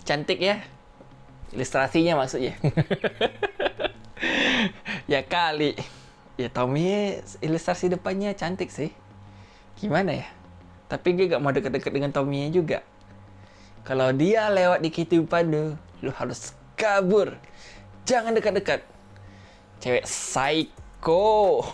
Cantik ya. Ilustrasinya maksudnya. Ya kali. Ya Tomie ilustrasi depannya cantik sih. Gimana ya? Tapi gue gak mau deket-deket dengan Tomie juga. Kalau dia lewat di kehidupan lu harus kabur. Jangan dekat-dekat. Cewek psycho.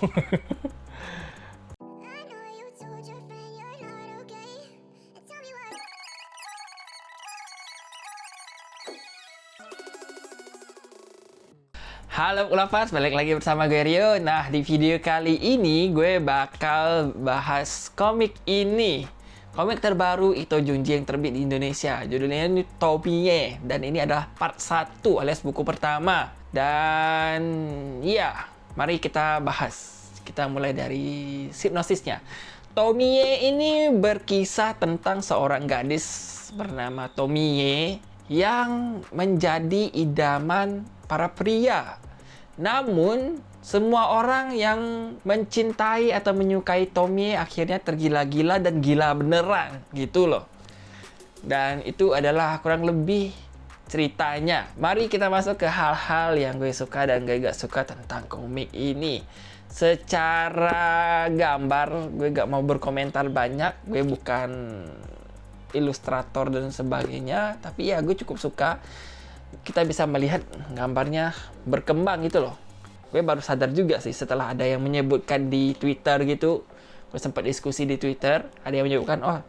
Halo Lovers, balik lagi bersama gue Rio. Nah, di video kali ini gue bakal bahas komik ini. Komik terbaru Ito Junji yang terbit di Indonesia. Judulnya ini Tomie. Dan ini adalah part 1 alias buku pertama. Dan ya, mari kita bahas. Kita mulai dari sinopsisnya. Tomie ini berkisah tentang seorang gadis bernama Tomie yang menjadi idaman para pria. Namun, semua orang yang mencintai atau menyukai Tomie akhirnya tergila-gila dan gila beneran, gitu loh. Dan itu adalah kurang lebih ceritanya. Mari kita masuk ke hal-hal yang gue suka dan gak suka tentang komik ini. Secara gambar, gue gak mau berkomentar banyak. Gue bukan ilustrator dan sebagainya, tapi ya gue cukup suka. Kita bisa melihat gambarnya berkembang gitu loh. Gue baru sadar juga sih setelah ada yang menyebutkan di Twitter gitu. Gue sempat diskusi di Twitter, ada yang menyebutkan, oh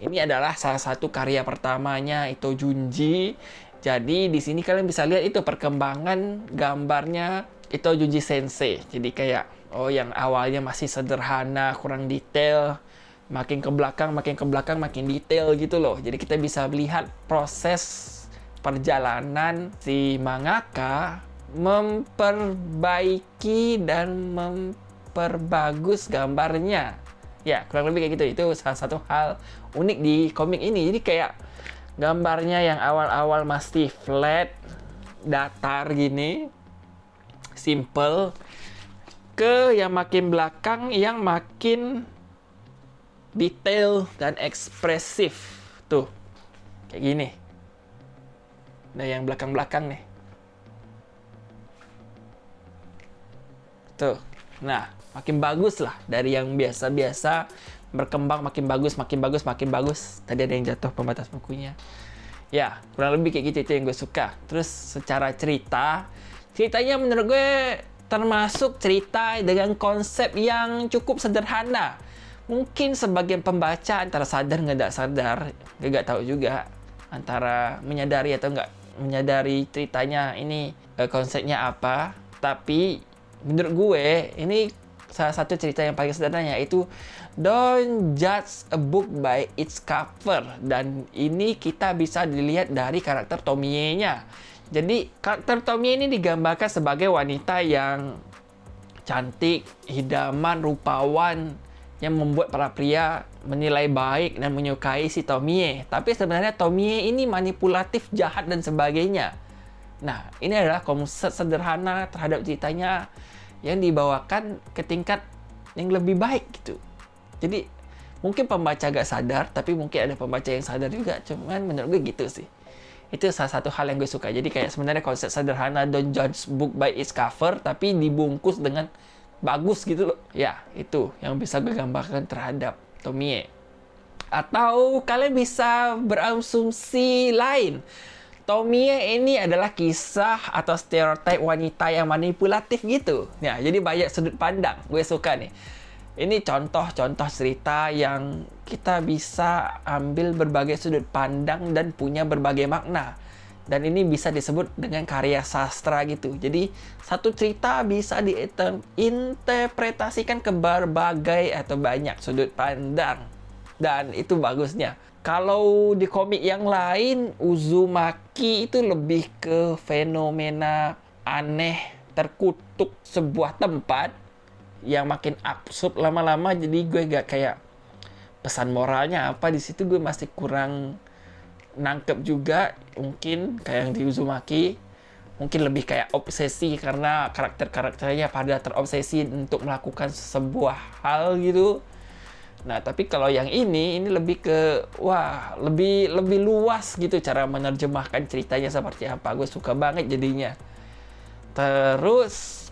ini adalah salah satu karya pertamanya Ito Junji. Jadi di sini kalian bisa lihat itu perkembangan gambarnya Ito Junji Sensei. Jadi kayak oh yang awalnya masih sederhana, kurang detail, makin ke belakang makin detail gitu loh. Jadi kita bisa melihat proses perjalanan si mangaka memperbaiki dan memperbagus gambarnya. Ya, kurang lebih kayak gitu. Itu salah satu hal unik di komik ini. Jadi kayak gambarnya yang awal-awal masih flat, datar gini, simple, ke yang makin belakang yang makin detail dan ekspresif. Tuh, kayak gini. Nah, yang belakang-belakang nih. Tuh. Nah, makin bagus lah. Dari yang biasa-biasa, berkembang makin bagus. Tadi ada yang jatuh pembatas bukunya. Ya, kurang lebih kayak gitu. Itu yang gue suka. Terus, secara ceritanya menurut gue termasuk cerita dengan konsep yang cukup sederhana. Mungkin sebagian pembaca antara sadar nggak sadar, nggak tahu juga. Antara menyadari atau nggak menyadari ceritanya ini konsepnya apa. Tapi menurut gue ini salah satu cerita yang paling sederhana, yaitu don't judge a book by its cover. Dan ini kita bisa dilihat dari karakter Tomie-nya. Jadi karakter Tomie ini digambarkan sebagai wanita yang cantik, idaman, rupawan, yang membuat para pria menilai baik dan menyukai si Tomie. Tapi sebenarnya Tomie ini manipulatif, jahat, dan sebagainya. Nah, ini adalah konsep sederhana terhadap ceritanya yang dibawakan ke tingkat yang lebih baik gitu. Jadi, mungkin pembaca gak sadar, tapi mungkin ada pembaca yang sadar juga. Cuman menurut gue gitu sih. Itu salah satu hal yang gue suka. Jadi kayak sebenarnya konsep sederhana, don't judge book by its cover, tapi dibungkus dengan bagus gitu loh. Ya, itu yang bisa gue gambarkan terhadap Tomie. Atau kalian bisa berasumsi lain. Tomie ini adalah kisah atau stereotip wanita yang manipulatif gitu. Ya, jadi banyak sudut pandang. Gue suka nih. Ini contoh-contoh cerita yang kita bisa ambil berbagai sudut pandang dan punya berbagai makna. Dan ini bisa disebut dengan karya sastra gitu. Jadi satu cerita bisa diinterpretasikan ke berbagai atau banyak sudut pandang. Dan itu bagusnya. Kalau di komik yang lain, Uzumaki itu lebih ke fenomena aneh, terkutuk sebuah tempat yang makin absurd lama-lama. Jadi gue gak kayak pesan moralnya apa di situ, gue masih kurang nangkep juga. Mungkin kayak yang di Uzumaki mungkin lebih kayak obsesi karena karakter-karakternya pada terobsesi untuk melakukan sebuah hal gitu. Nah, tapi kalau yang ini lebih ke, wah, lebih luas gitu cara menerjemahkan ceritanya seperti apa. Gue suka banget jadinya. Terus,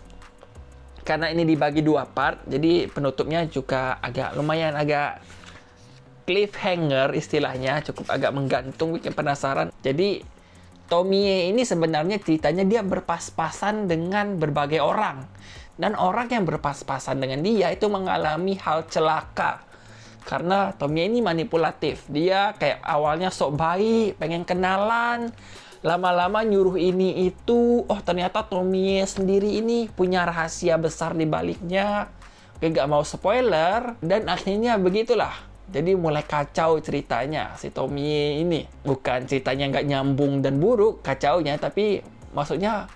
karena ini dibagi 2 part, jadi penutupnya juga lumayan agak cliffhanger istilahnya, cukup agak menggantung, bikin penasaran. Jadi, Tomie ini sebenarnya ceritanya dia berpas-pasan dengan berbagai orang. Dan orang yang berpas-pasan dengan dia itu mengalami hal celaka. Karena Tomie ini manipulatif. Dia kayak awalnya sok baik, pengen kenalan. Lama-lama nyuruh ini itu. Oh, ternyata Tomie sendiri ini punya rahasia besar di baliknya. Gue gak mau spoiler. Dan akhirnya begitulah. Jadi mulai kacau ceritanya si Tomie ini. Bukan ceritanya gak nyambung dan buruk kacaunya. Tapi maksudnya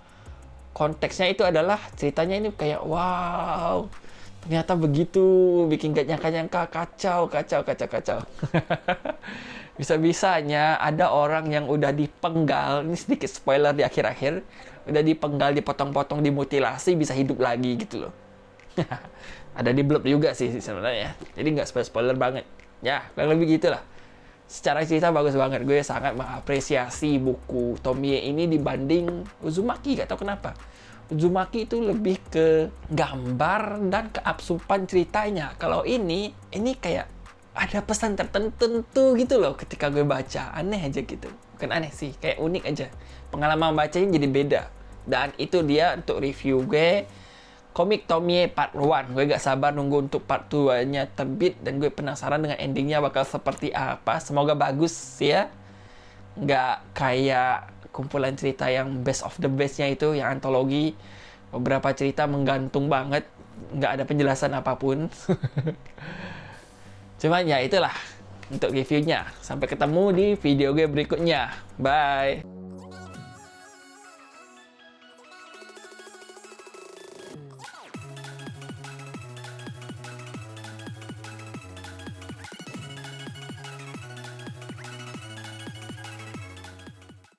konteksnya itu adalah ceritanya ini kayak wow. Ternyata begitu, bikin gak nyangka-nyangka, kacau. Bisa-bisanya ada orang yang udah dipenggal, ini sedikit spoiler di akhir-akhir, udah dipenggal, dipotong-potong, dimutilasi, bisa hidup lagi gitu loh. Ada di blurb juga sih sebenarnya, jadi nggak spoiler banget. Ya, kurang lebih gitulah. Secara cerita bagus banget, gue sangat mengapresiasi buku Tomie ini dibanding Uzumaki, gak tau kenapa. Uzumaki itu lebih ke gambar dan keabsupan ceritanya. Kalau ini kayak ada pesan tertentu gitu loh ketika gue baca. Aneh aja gitu. Bukan aneh sih, kayak unik aja. Pengalaman bacanya jadi beda. Dan itu dia untuk review gue. Komik Tomie Part 1. Gue gak sabar nunggu untuk Part 2-nya terbit. Dan gue penasaran dengan endingnya bakal seperti apa. Semoga bagus ya. Nggak kayak kumpulan cerita yang best of the best-nya itu, yang antologi. Beberapa cerita menggantung banget, nggak ada penjelasan apapun. Cuman ya itulah untuk reviewnya. Sampai ketemu di video gue berikutnya. Bye!